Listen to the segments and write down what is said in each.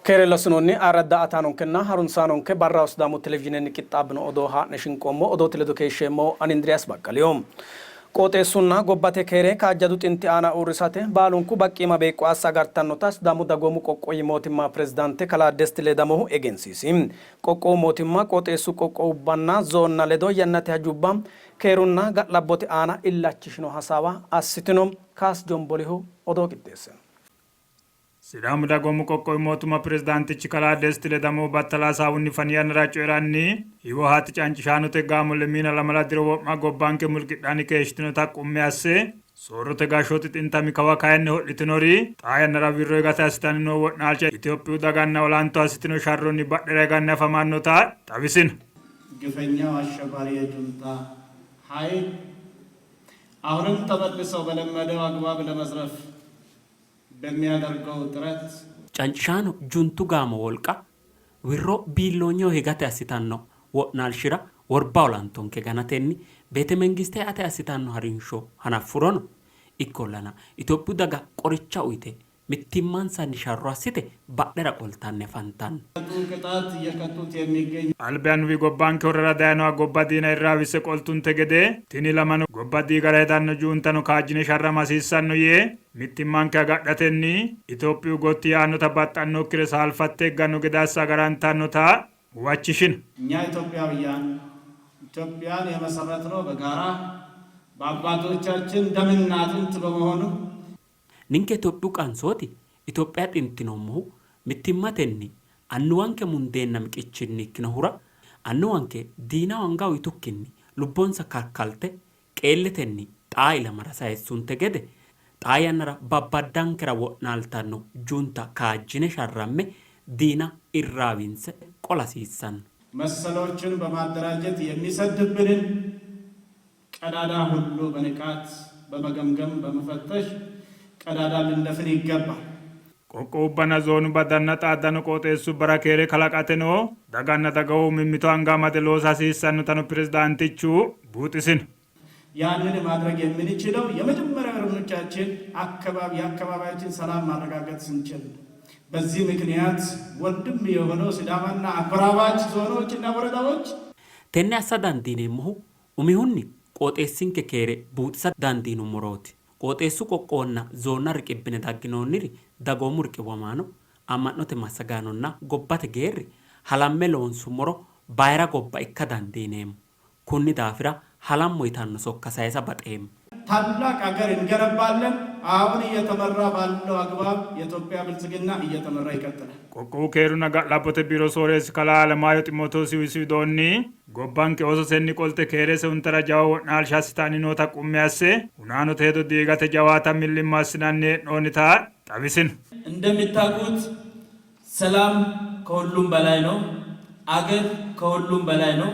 Kerala sunonni aradda atanonkenna harunsanonke barra usdamu televizyineni qixxaabno odoo haa'ne qoommo odoo teledukeesheemmo Anindriyaas Baqqaliyoo. Qooxeessunna gobbate keere kaajjadu xinti aana uurrisate baalunku baqqiima beeqqo assa agartannotas damu dagoomu qoqqowi mootimmaa pirezidaante kalaa Desti Ledamohu egensiisi. Qoqqowu mootimmaa qooxeessu qoqqowubbanna zoonna ledo yannate hajubba keerunna ga'labbote aana illachishino hasaawa assitino Kaas Jombolihu odoo qixxeesse. Sidamu dagoomu qoqqowi mootummaa pirezidaantichi kalaa Desti Ledamohu battalaa saawunni faniyan raacoo'eranni hiwo haati cancishaanote gaamolle miina lamala diro wo'ma gobbaanke mulqidhaani keeshtinota qumme asse soorrote gaashooti xintami kawa kaayenne hodhitinori xaa yannara wirro egate assitannino wo'naalcha Itoophiyu daganna olaanto assitino sharronni badhera eganne afamannota xawisin ግፈኛው አሸባሪ የጁንታ ኃይል አሁንም ተመልሰው በለመደው አግባብ ለመዝረፍ በሚያደርገው ጥረት ጫንጫኖ ጁንቱ ጋሞ ወልቃ ዊሮ ቢሎኞ ሄጋተ አሲታኖ ወናልሽራ ወርባውላንቶን ከጋናቴኒ ቤተ መንግስቴ አተ አሲታኖ ሀሪንሾ ሀናፍሮኖ ኢኮላና ኢትዮጵያ ዳጋ ቆርቻ ኡይቴ ምትማን ሳንሻሩ አሲቴ ባደራ ቆልታነ ፋንታን ቅጣት እየቀጡት የሚገኝ አልቢያን ዊ ጎባንኬ ወረራ ዳያኖ ጎባዲና ኢራዊሰ ቆልቱን ተገደ ቲኒ ለማኖ ጎባዲ ጋራይዳኖ ጁንታኖ ካጅኔ ሻራ ማሲሳኖ የ ምትማን ከጋዳተኒ ኢትዮጵያ ጎቲያኖ ተባጣኖ ክረ ሳልፋቴ ጋኖ ገዳሳ ጋራንታኖታ ዋችሽን እኛ ኢትዮጵያውያን ኢትዮጵያን የመሰረትነው በጋራ በአባቶቻችን ደምና አጥንት በመሆኑ ninke Itoophiyu qaansooti Itoophiyaa xintinoomohu mittimmatenni annuwanke mundeenna miqichinni ikkino hura annuwanke diina wangaa uyitukkinni lubboonsa karkalte qeelletenni xaa ilamara sayessunte gede xaa yannara babbaddankera wo'naaltanno junta kaajjine sharramme diina irraawinse qolasiissanno መሰሎችን በማደራጀት የሚሰድብንን ቀዳዳ ሁሉ በንቃት በመገምገም በመፈተሽ ቀዳዳ ልንደፍን ይገባል ቆቆውባና ዞኑ ባዳና ጣዳኑ ቆጤሱ በራኬሬ ከላቃተኖ ዳጋና ዳጋው ሚሚቶ አንጋማተ ሎሳሲሳኑ ተኑ ፕሬዝዳንቲቹ ቡጥስን ያንን ማድረግ የምንችለው የመጀመሪያው እርምጃችን አካባቢያችን ሰላም ማረጋገጥ ስንችል በዚህ ምክንያት ወንድም የሆነው ሲዳማና አጎራባች ዞኖችና ወረዳዎች ተነ አሳዳንዲኔሙ ኡሚሁኒ ቆጤሲንከ ኬሬ ቡጥሳ ዳንዲኑ ሙሮቲ ቆጤሱ ቆቆና ዞና ርቅብነ ዳግኖኒሪ ዳጎሙ ርቅወማኖ አማኖተ ማሰጋኖና ጎባተ ጌሪ ሀላሜ ሎንሱ ሞሮ ባይራ ጎባ ኢካዳንዲኔም ኩኒ ዳፍራ ሀላም ሞይታኑ ሶካሳይሳ በጤም ታላቅ አገር እንገነባለን አሁን እየተመራ ባለው አግባብ የኢትዮጵያ ብልጽግና እየተመራ ይቀጥላል ቆቆው ኬሩና ጋላቦተ ቢሮ ሶሬስ ከላ ለማዮ ጢሞቴዎስ ዊሲዶኒ ጎባንኬ ኦሶ ሰኒ ቆልተ ኬሬሰ ኡንተራ ጃው ናልሻስታኒ ኖታ ቁሚያሴ ኡናኖ ተሄዶ ዲጋተ ጃዋታ ሚልማስናኔ ኖኒታ ጣቢስን እንደምታውቁት ሰላም ከሁሉም በላይ ነው አገር ከሁሉም በላይ ነው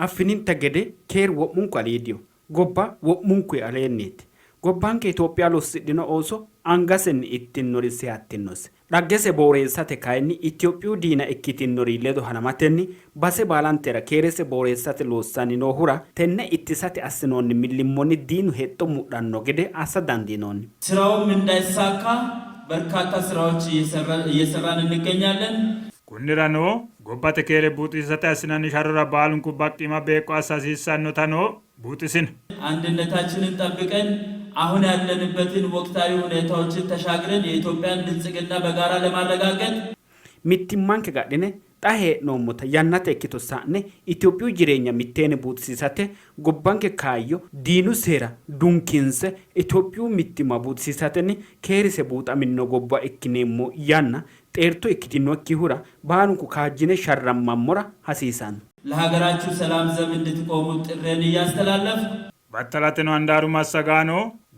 አፍኒን ተገደ ኬር ወሙን ቋሊዲዮ gobba wo'munku aleenniiti gobbaanke Itoophiyaa lossidhino ooso angasenni ittinnorise hattinnosi dhaggese booreessate kayinni Itoophiyu diina ikkitinori ledo hanamatenni base baalantera keerese booreessate loossanni noohura tenne ittisate assinoonni millimmonni diinu hexxo mudhanno gede assa dandiinoonni ስራውም እንዳይሳካ በርካታ ስራዎች እየሰራን እንገኛለን ኩንራኖ ጎባተ ኬሬ ቡጥሰተ አስናኒ ሻሮራ ባሉንኩ ባቅቲማ ቤቆ አሳሲሳኖ ታኖ ቡጥስን አንድነታችንን ጠብቀን አሁን ያለንበትን ወቅታዊ ሁኔታዎችን ተሻግረን የኢትዮጵያን ብልጽግና በጋራ ለማረጋገጥ mittimmanke gadhine xahe noomota yannate ikkito sa'ne Itoophiyu jireenya mitteene buutisisate gobbanke kaayyo diinu seera dunkinse Itoophiyu mittima buutisisateni keerise buuxamino gobba ikkineemmo yanna xeerto ikkitinokki hura baalunku kaajjine sharrammammora hasiisan ለሀገራችሁ ሰላም ዘብ እንድትቆሙ ጥሬን እያስተላለፍ ባተላተኖ አንዳሩ ማሰጋኖ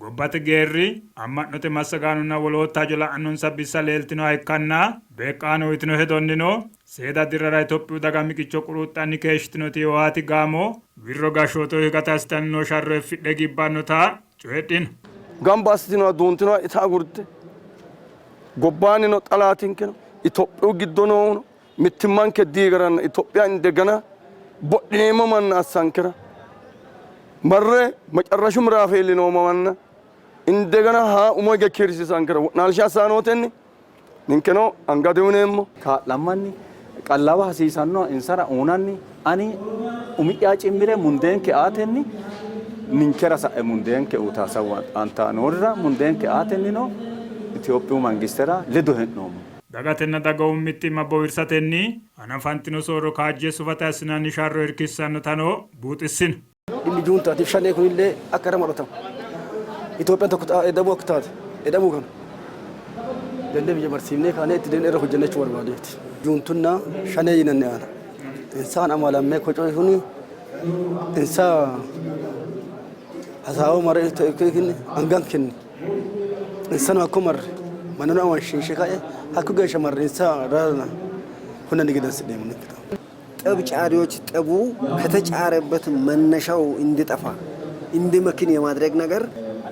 ጎባተ ጌሪ አማኖተ ማሰጋኖና ወሎታ ጆላ አኑን ሰቢሳ ሌልቲኖ አይካና በቃኖ ይትኖ ሄዶንዲኖ ሴዳ ዲራራ ኢትዮጵያ ዳጋሚ ቂቾ ቁሩጣኒ ከሽትኖቲ ዋቲ ጋሞ ቪሮ ጋሾቶ ይጋታስተንኖ ሻሮ ፍደጊባኖታ ጩሄዲን ጋምባስቲኖ ዱንቲኖ ኢታ ጉርት ጎባኒኖ ጠላቲንከ ኢትዮጵያ ግዶኖ ምትማንከ ዲገራን ኢትዮጵያ እንደገና ቦዴሞ ማን አሳንከራ መረ መጨረሹ ምራፌሊ ነው ማማና እንደገና ሀ ኡሞገ ኪርሲ ሳንከራ ናልሻ ሳኖተን ninkeno angaduuneemmo kaa'lammanni qallaba hasiisanno insara uunanni ani umidhaa cimmire mundeenke aatenni ninkera sa'e mundeenke uutaasawa antaanoorra mundeenke aatenni no Itoophiyu mangistera ledo he'noommo. Dagatenna daga'uun mittimma boo'irsatenni anafantino soorro kaajjee sufata asinaan ishaarroo hirkissanno tanoo buuxissina. Dhimmi juuntaatiif shanee kunillee akka irra maratamu. Itoophiyaan tokko edamuu akka taate edamuu kana. Dandee biyya barsiifnee kaanee itti deemnee irra hojjennachuu barbaadeeti. Juuntunna shanee yinanne aana. Insaan amalammee kocoo kuni insaa hasaawoo maree kenni hangaan kenni. Insaan akkuma marre manana awanshiishee ka'e akka geesha marre insaa raana ሁነን ግደስ ደምን ጠብ ጫሪዎች ጠቡ ከተጫረበት መነሻው እንዲጠፋ እንዲመክን የማድረግ ነገር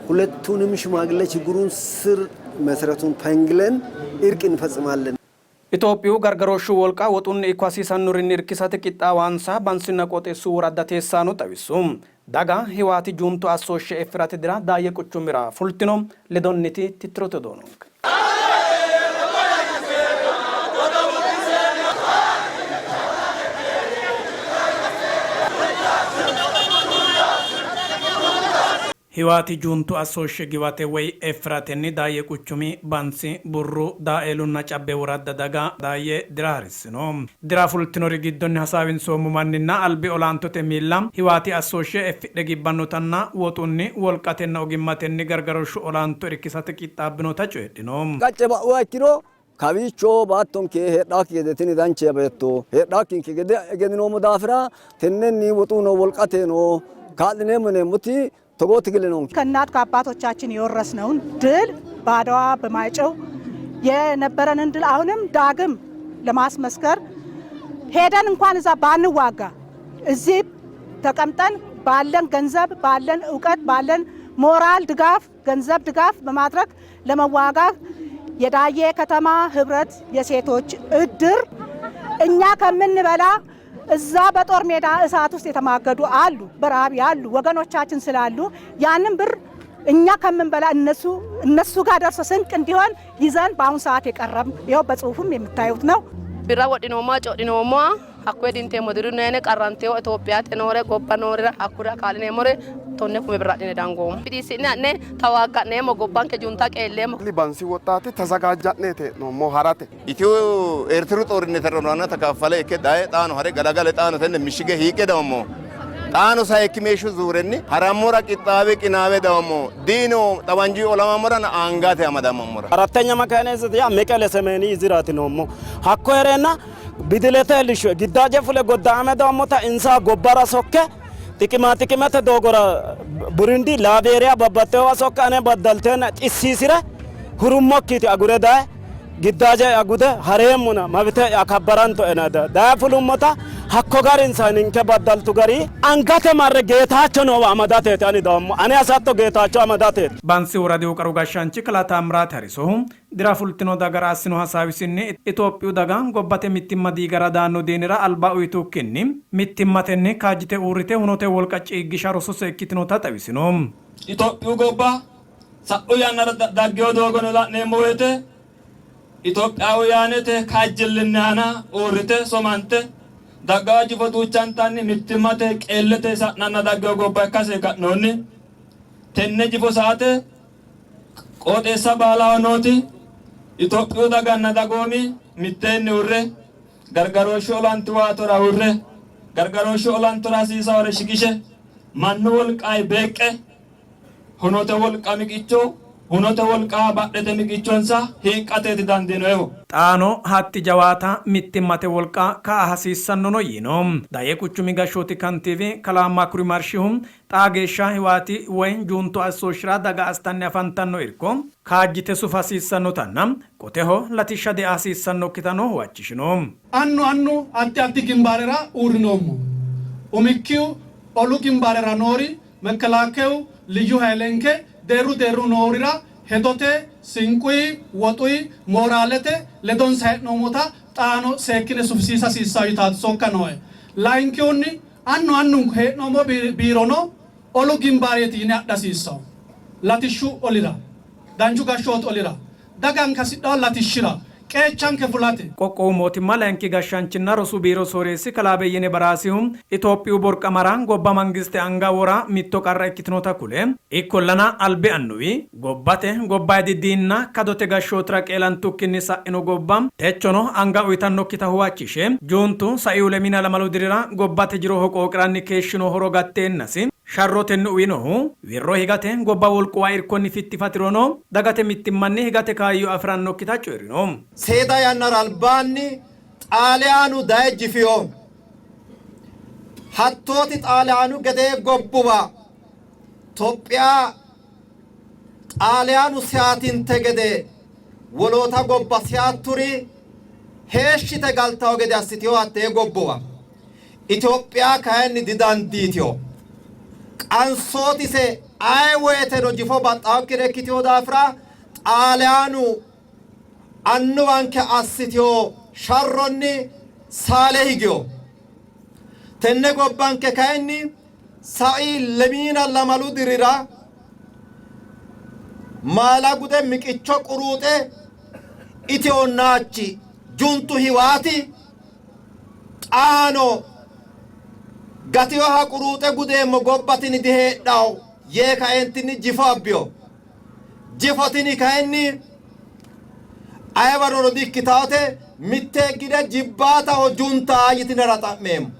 ሁለቱንም ሽማግሌ ችግሩን ስር መሰረቱን ፈንግለን እርቅ እንፈጽማለን። ኢትዮጵዩ ገርገሮሹ ወልቃ ወጡን ኢኳሲሳን ኑሪን ኢርኪሳተ ቂጣ ዋንሳ ባንሲና ቆጤሱ ወራዳ ቴሳኑ ጠቢሱም ዳጋ ህዋቲ ጁንቱ አሶሸ ኤፍራተ ድራ ዳየ ቁቹሚራ ፉልቲኖ ለዶኒቲ ትትሮተ ዶኖ hiwaati juuntu assooshe giwate way efratenni daaye quchumi bansi burru daa'elunna cabbe woradda daga daaye dira harissino dira fultinori giddonni hasaawinsoommu manninna albi olaantote miilla hiwaati assooshe effidhe gibbannotanna woxunni wolqatenna ogimmatenni gargaroshshu olaanto irkisate qixxaabbinota coyedhino qacce ba'uwa ikkiro kawicho baattonke heedhaakki gede tini danche beetto heedhaakkinke gede egeninoommo daafira tennenni woxuno wolqateno kaa'lineemmo yineemmoti ከእናት ከአባቶቻችን የወረስነውን ድል በአድዋ በማይጨው የነበረንን ድል አሁንም ዳግም ለማስመስከር ሄደን እንኳን እዛ ባንዋጋ እዚህ ተቀምጠን ባለን ገንዘብ ባለን ዕውቀት ባለን ሞራል ድጋፍ ገንዘብ ድጋፍ በማድረግ ለመዋጋት የዳዬ ከተማ ህብረት የሴቶች እድር እኛ ከምንበላ እዛ በጦር ሜዳ እሳት ውስጥ የተማገዱ አሉ በራብ ያሉ ወገኖቻችን ስላሉ ያንን ብር እኛ ከምንበላ እነሱ ጋር ደርሶ ስንቅ እንዲሆን ይዘን በአሁን ሰዓት የቀረብ ይኸው በጽሁፍም የምታዩት ነው። ቢራ ወዲኖማ ጮዲኖማ አኩ ዲንቴ ሞድሩ ነነ ቀራንቴው ኢትዮጵያ ተኖረ ጎባ ኖረ አኩራ ካልኔ ሞረ ቶነ ኩመ ብራዲነ ዳንጎም ቢዲሲና ነ ተዋጋነ ሞ ጎባን ከጁንታ ቀሌም ሊባንሲ ወጣቴ ተዘጋጃነቴ ነው ሞሃራቴ ኢትዮ ኤርትሩ ጦርነት ተረናና ተካፈለ ከዳይ ጣኑ ሀረ ገላገለ ጣኑ ተነ ምሽገ ሂቀ ደሞ ጣኑ ሳይክሜሹ ዙረኒ ሀራሞራ ቂጣቤ ቂናቤ ደሞ ዲኖ ጠባንጂ ኦላማሞራን አንጋቴ ያመዳማሞራ አራተኛ መካኒዝ ያ መቀለ ሰሜኒ ዝራት ነውሞ ሀኮረና ቢድለተ ልሽ ግዳጀ ፍለ ጎዳመ ደሞታ እንሳ ጎባራ ሶከ ጥቅማተ ዶጎራ ቡሩንዲ ላቤሪያ በበተዋ ሶካኔ በደልተና ጥሲሲረ ሁሩሞኪቲ አጉረዳ ግዳጀ አጉደ ሀሬሙና መብተ ያከበራንቶ እናዳ ዳፍሉሞታ ሀኮ ጋር ኢንሳንን ከበደልቱ ጋሪ አንጋተ ማረ ጌታቸው ነው አመዳተ ታኒ ደሞ አኔ አሳቶ ጌታቸው አመዳተ ባንሲ ወራዲው ቀሩ ጋሻንቺ ክላታ አምራት ሀሪሶ ድራ ፉልቲኖ ዳገራ አስኖ ሀሳቢስኒ ኢትዮጵዩ ዳጋን ጎባቴ ሚቲማ ዲገራ ዳኖ ዴኒራ አልባኡ ይቱክኒ ሚቲማተኒ ካጅቴ ኡሪቴ ሁኖቴ ወልቀጭ ይግሻሮሶ ሰኪትኖ ታጠቢስኖ ኢትዮጵዩ ጎባ ሳኡ ያነረ ዳጊዮ ዶጎነ ላኔሞዌቴ ኢትዮጵያውያኔቴ ካጅልናና ኡሪቴ ሶማንቴ daggaji fotuuchantanni mittimmate qeellete sa'nanna daggeo gobba ikkase ka'noonni tenne jifo saate qooxeessa baalaho nooti Itophiyu daganna dagoomi mitteenni urre gargarooshshu olantuwaatora urre gargarooshshu olantora hasiisawore shiqishe mannu wolqaayi beeqqe hunote wolqa miqicho hunote wolqa badhete miqichonsa hiiqqateeti dandiinoeho ጣኖ ሀቲ ጀዋታ ሚቲማቴ ወልቃ ከአሐሲሰኖ ነው ይኖ ዳየ ቁቹሚ ጋሾቲ ካንቲቪ ከላማ ኩሪ ማርሺሁም ጣጌሻ ህዋቲ ወይን ጁንቶ አሶሽራ ዳጋ አስታን ያፋንታኖ ኢርኮ ካጅቴ ሱፋሲሰኖ ታናም ቆቴሆ ለቲሻ ዲ አሲሰኖ ኪታኖ ዋቺሽኖ አኑ አቲ ግንባሬራ ኡርኖሙ ኡሚኪው ኦሉ ግንባሬራ ኖሪ መከላከው ልዩ ኃይለንከ ደሩ ኖሪራ ሄዶቴ ሲንቁይ ወጡይ ሞራለቴ ለዶን ሳይኖሞታ ጣኖ ሰኪነ ሱፍሲሳ ሲሳዩታት ሶከኖ ላይንኪውኒ አኑ ሄኖሞ ቢሮኖ ኦሉ ግንባሬት ይነ አዳሲሳው ላቲሹ ኦሊራ ዳንቹ ጋሾት ኦሊራ ዳጋን ከሲዳው ላቲሽራ qeechan ke fulate qoqqoo mootummaa leenki gashaanchina rosu biiroo sooressi kalaabeeyene baraasihum Itoophiyu borqa maraan gobba mangiste anga wora mitto qarra ikkitinoota kule ikkollana albe annuwi gobbate gobba diddiinna kadote gashootra qeelan tukkinni sa'ino gobbam techono anga uitanno kita huwachishe juuntu sa'iule mina lamalu dirira gobbate jiro hoqooqranni keeshino horo gatteennasi sharroten uwinohu wirro higate gobba wolquwa irkonni fittifatirono dagate mittimmanni higate kaayyo afranno kita coyrino seeda yannar albaanni xaaliyaanu daejjifiyo hattooti xaaliyaanu gede gobbuba Toophiyaa xaaliyaanu siyaatinte gede woloota gobba siyaaturi heeshshite galtawo gede assitiyo hattee gobbuba Itoophiyaa kayenni didandiitiyo qansootise ay woyeteno jifo baxxaakkire ikkitiyo daafira xaaliyaanu annuwanke assitiyo sharronni saale higiyo tenne gobbanke kayenni sa'i lemiina lamalu dirira maala gude miqicho quruuxe itiyo naachi juntu hiwaati xaano gatiyo ha quruuxe gudeemmo gobbatini diheedhaw yee kaentini jifo abbiyo jifotini kayenni aywarono dikkitawote mittee gide jibbaataho juntaa yitinera xa'meemmo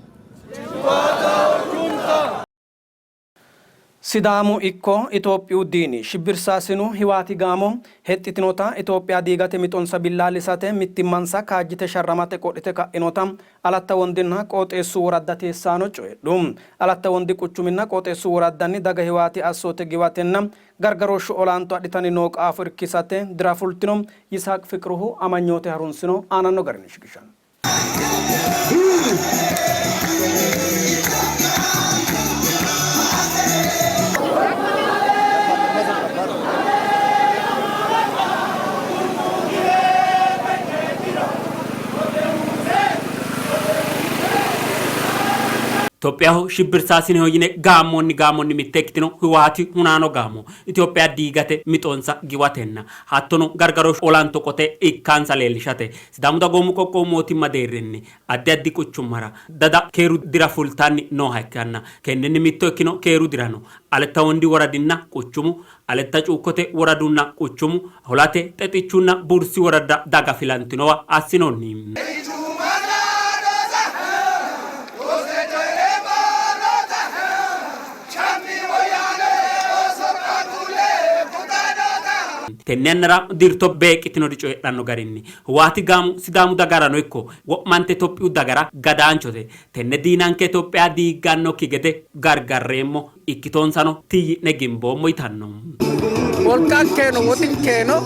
Sidaamu ikko Itoophiyu diini shibbirsasinu hiwaati gaamo hexxitinota Itoophiyaa diigate mixonsa billaalisate mittimmansa kaajjite sharramate qodhite ka'inota alatta wondinna qooxeessu woradda teessaano coyedhu alatta wondi quchuminna qooxeessu woraddanni daga hiwaati assoote giwatenna gargarooshshu olaanto adhitani noo qaafo irkisate dira fultino Yisaaq Fiqiruhu amanyoote harunsino aananno garini shiqishan Itoophiyaa shibbirsaasin hoyine gaamonni mitteekkitino hiwaati hunaano gaamo Itoophiyaa diigate mixonsa giwatenna hattono gargaroosh olaanto qote ikkaansa leellishate Sidaamu dagoomu qoqqowu mootimma deerrinni addi quchummara dada keeru dira fultanni nooha ikkanna kennenni mitto ikkino keeru dirano aletta wondi woradinna quchumu aletta cuukkote woradunna quchumu holate xexichunna bursi woradda daga filantinowa assinonni tennennera dirto beeqitino dicoyedhanno garinni waati gaamu Sidaamu dagarano ikko wo'mante Itoophiyu dagara gadaanchote tenne diinanke Itoophiyaa diiggannokki gede gargarreemmo ikkitonsano tiyyi'ne gimboommo yitanno wolqankeeno woxinkeeno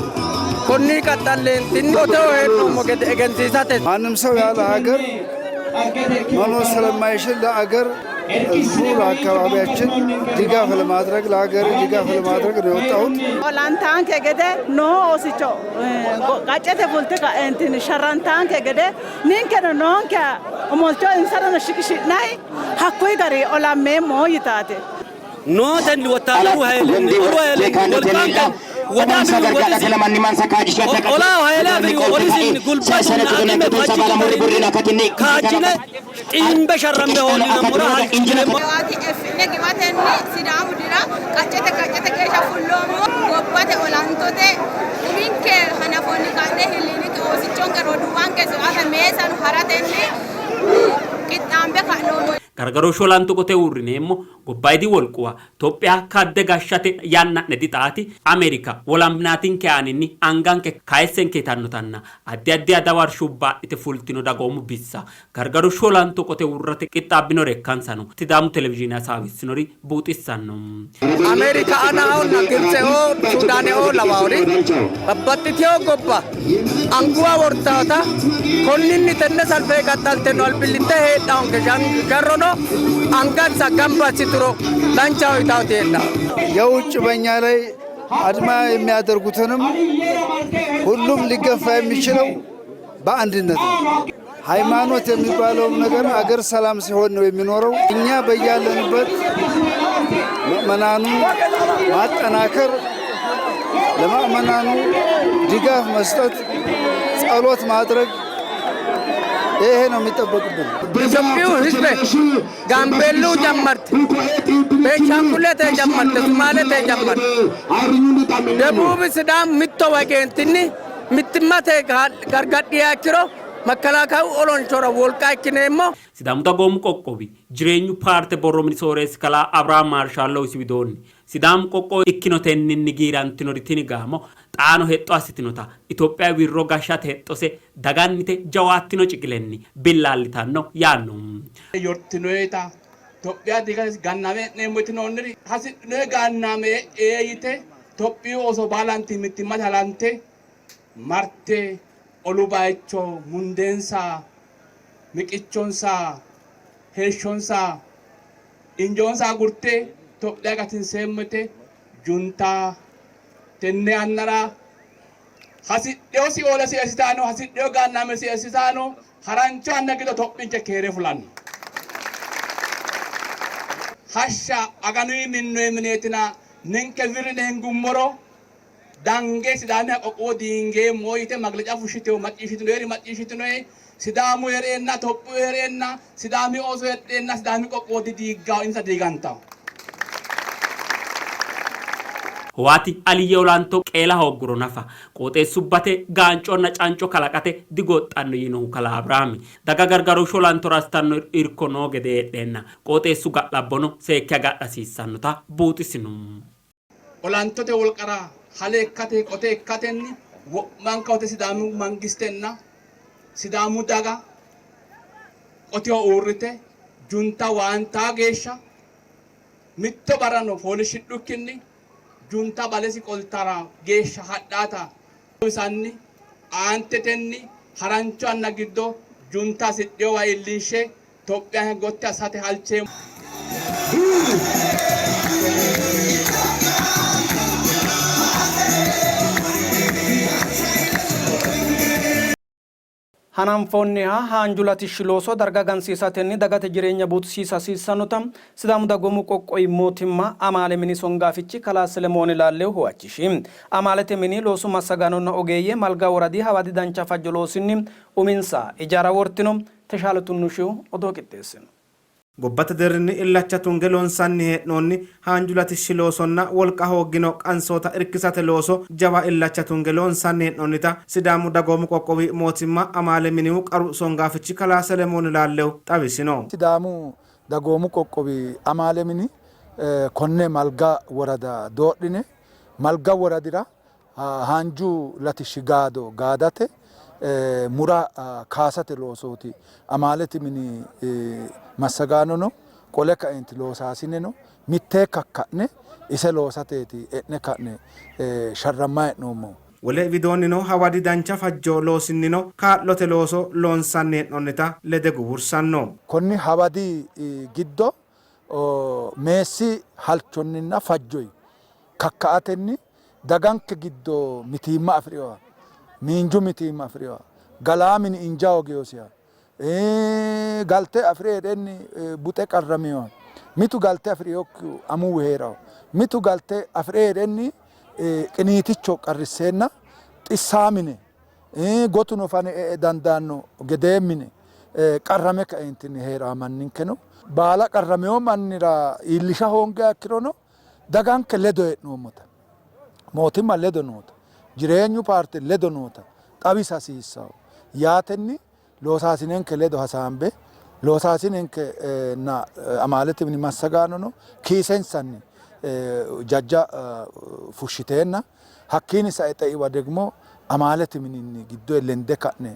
konni qaxxalleentinni otoo heedhummo gede egensiisate ማንም ሰው ያለ ሀገር መኖር ስለማይችል ለአገር ህዝቡ ለአካባቢያችን ድጋፍ ለማድረግ ለሀገር ድጋፍ ለማድረግ ነው የወጣሁት። ኦላንታን ከገደ ኖ ኦሲቾ ጋጨተ ፉልተ እንትን ሸራንታን ከገደ ኒንከ ኖንከ ኦሞልቾ እንሰረነ ሽክሽናይ ሀኮይ ጋሪ ኦላሜ ሞይታቴ ኖ ተንዲ ወታደሩ ኃይል ወልቃንከ ola hayla bi orisin gulbatan aqime fajjine kaajine imbe sharrambe holina mura halqine waati efne giwatenni Sidaamu dira qaccete keesha fullomo gobbate olantote uminke hanafonni kanne hilini oosichonke roduwanke soata meesan haratenni qixxaambe ka'nomo gargaroosh olaanto qote uurrineemmo gobbaydi wolquwa Itoophiyaa kadde gashshate yanna'ne dixaati Ameerika wolamnaatinke aaninni anganke kaayessenke yitannotanna addi adawarshu baadhite fultino dagoomu bissa gargaroosh olaanto qote uurrate qixxaabbinore ikkansano Sidaamu televizhiine hasaawissинori buuxissanno Ameerika anaa'onna Gibxe'oo Suudaane'oo lawaawori babbaxxitiyoo gobba anguwa wortaata konninni tenne salphee qaxxaltenno albillitte heedhaonke garrono አንጋሳ ገንባች ትሮ ላንቻው ይታውቴላ የውጭ በእኛ ላይ አድማ የሚያደርጉትንም ሁሉም ሊገፋ የሚችለው በአንድነት ነው። ሃይማኖት የሚባለው ነገር አገር ሰላም ሲሆን ነው የሚኖረው። እኛ በያለንበት ምእመናኑ ማጠናከር ለምእመናኑ ድጋፍ መስጠት ጸሎት ማድረግ ይሄ ነው የሚጠበቅብን። ኢትዮጵያው ህዝብ ጋምቤሉ ጀመርት፣ ቤንሻንጉል ተጀመርት፣ ሶማሌ ተጀመርት፣ ደቡብ ሱዳን ምትወገንትኒ ምትመተ ጋርጋዲያ ኪሮ መከላከያው ኦሎንቾራ ወልቃይ ኪኔሞ ሲዳሙ ዳጎሙ ቆቆቢ ጅሬኙ ፓርቴ ቦሮሚኒ ሶሬስ ከላ አብርሃም ማርሻሎ ሲቢዶኒ ሲዳሙ ቆቆ ኢኪኖቴን ንጊራንቲኖሪቲኒ ጋሞ ጣኖ ሄጦ አስቲኖታ ኢትዮጵያ ዊሮ ጋሻት ሄጦሴ ዳጋኒቴ ጀዋቲኖ ጭቅለኒ ቢላሊታኖ ያኑ ዮርቲኖይታ ኢትዮጵያ ዲጋስ ጋናሜ ነሞቲኖንሪ ሀሲኖ ጋናሜ ኤይቴ ኢትዮጵያ ኦሶ ባላንቲ ምትማታላንቴ ማርቴ ኦሉባይቾ ሙንዴንሳ ሚቂቾንሳ ሄሾንሳ ኢንጆንሳ ጉርቴ ኢትዮጵያ ጋትን ሴምቴ ጁንታ tenne annara hasidheo si ola si asitano hasidheo ganname si asitano harancho annagido toppinche kere fulan hasha aganu minno eminetina nenke virne ngummoro dange sidame qoqo dinge moyite maglaja fushiteo macishitino sidamu yerenna toppu yerenna sidami oso yerenna sidami qoqo diga insa diganta Waati aliyye olaanto qeela hogguro nafa qooxeessubbate gaancoonna canco kalaqate digoxxanno yinohu kala Abrahaami daga gargarooshshu olaanto rastanno irko noo gede heedheenna qooxeessu ga'labbono seekke agadhasiissannota buuxisinu. Olaantote wolqara hale ikkate qote ikkatenni wo'manka wote sidaamu mangistenna sidaamu daga qoteho uurrite junta waantaa geeshsha mitto barano foolishshidhukkinni junta balesi qoltara geeshsha hadhaata isanni aantetenni harancho anna giddo junta sidheewa illinshe Itophiya gotti assate halcheemmo. Hananfoonniha haanjulati shilooso darga gansiisatenni dagate jireenya buutisiisa hasiissanota sidaamu dagoomu qoqqowi mootimmaa amaale mini songaafichi kalaa Selemoon Laallew huwachishi amaalete mini loosu massagaanonna ogeeyye malgaa woradii hawadi dancha fajjo loosinni uminsa ijaara wortino teshaale tunnushiu odoo qixxeessino. Gobbata derrinni illacha tunge loonsanni hee'noonni haanjulati shiloosonna wolqa hooggino qansoota irkisate looso jawa illacha tunge loonsanni hee'noonnita sidaamu dagoomu qoqqowi mootimmaa amaale minihu qaru songaafichi kalaa Selemoon Laallew xawisino. Sidaamu dagoomu qoqqowi amaale mini konne malga worada doodhine malga woradira haanju latishshi gaado gaadate mura kaasate loosooti amaaleti mini massagaanono qole ka'eenti loosaasine mittee kakka'ne ise loosateeti e'ne ka'ne sharrammaa hee'noommo. Wole widoonnino hawadi dancha fajjo loosinnino kaa'lote looso loonsanni hee'noonnita lede guwursanno. Konni hawadi giddo meessi halchonninna fajjoyi kakka'atenni daganke giddo mitiimma afiriyoha miinju mitiimma afiriyoha galaa mini injaa ogeeyosiha galte afreedhenni buxe qarramiyoha mitu galte afriyokku amuu heeraho mitu galte afreedhenni qiniiticho qarriseenna xissaamine gotuno fane dandaanno gedeemmine qarrame kaeentinni heeraho manninkeno baala qarrameyo mannira iillisha hoonge akkirono daganke ledo hee'noommota mootimma ledo noota jireenyu paarte ledo noota xawisa hasiissaho yaatenni loosaasinenke ledo hasaambe loosaasinenke na amaalete mini massagaanono kiisensanni jajja fushshiteenna hakkiini sae xeiwa degmo amaalete mininni giddo lende ka'ne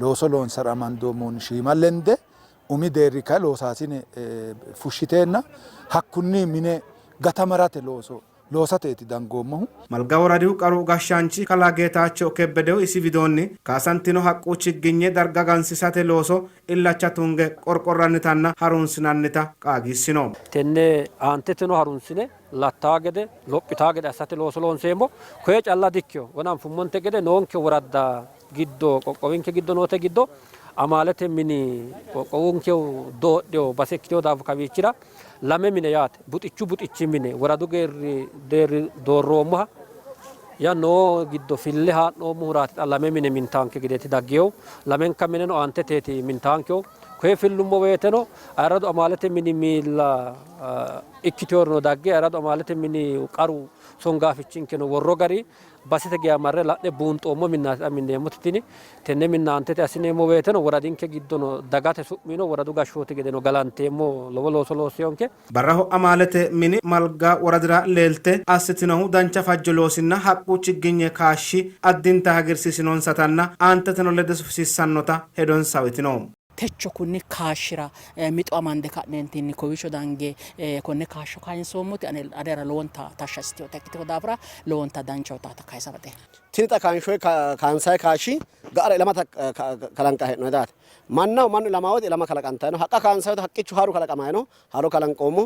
looso loonsara amandoommoonni shiima lende umi deerri kae loosaasine fushshiteenna hakkunni mine gatamarate looso loosateeti dangoommohu. Malga woradihu qaru gashshaanchi kalaa Geetaachoo Kebbedehu isi widoonni kaasantino haqqu chigginye darga gansisate looso illacha tunge qorqorrannitanna harunsinannita qaagissino. Tenne aantetino harunsine lattaa gede lophitaa gede assate looso loonseemmo koye calla dikkio wona anfummonte gede noonke woradda giddo qoqqowinke giddo noote giddo amaalete mini qoqqowunkehu doodheho base ikkiteho daafo kawiichira lame mine yaate buxichu buxichi mine woradu geerri deerri doorroommoha ya no giddo fille haadhoo muuraati lame mine mintaanke gedeeti daggeewu lamenka mineno aanteteeti mintaankewu koye fillummo woyteno ayirrado amaalete mini miilla ikkiteyorno dagge ayirrado amaalete mini qaru songaafichinkeno worro gari basete geya marre la'ne buunxoommo minnaati aminneemmoti tini tenne minnaantete assineemmo woyteno woradinke giddono dagate su'mino woradu gashshooti gedeno galanteemmo lowo looso looseyonke barraho amaalete mini malga woradira leelte assitinohu dancha fajjo loosinna haqqu chigginye kaashshi addinta hagiirsiisinonsatanna aanteteno lede sufisiissannota hedonsa uyitino. techo kunni kaashira mixo amande ka'neentinni kowiicho dange konne kaashsho kayinsoommoti adera lowonta tashshasiteyoota ikkiteyo daafira lowonta danchawotaata kayisabate tini xa kaanshoy kaansayi kaashshi ga'ara ilamata kalanqa hee'noy daate mannu ilama woyte ilama kalaqantayno haqqa kaansayote haqqichu haru kalaqamay no haru kalanqoommo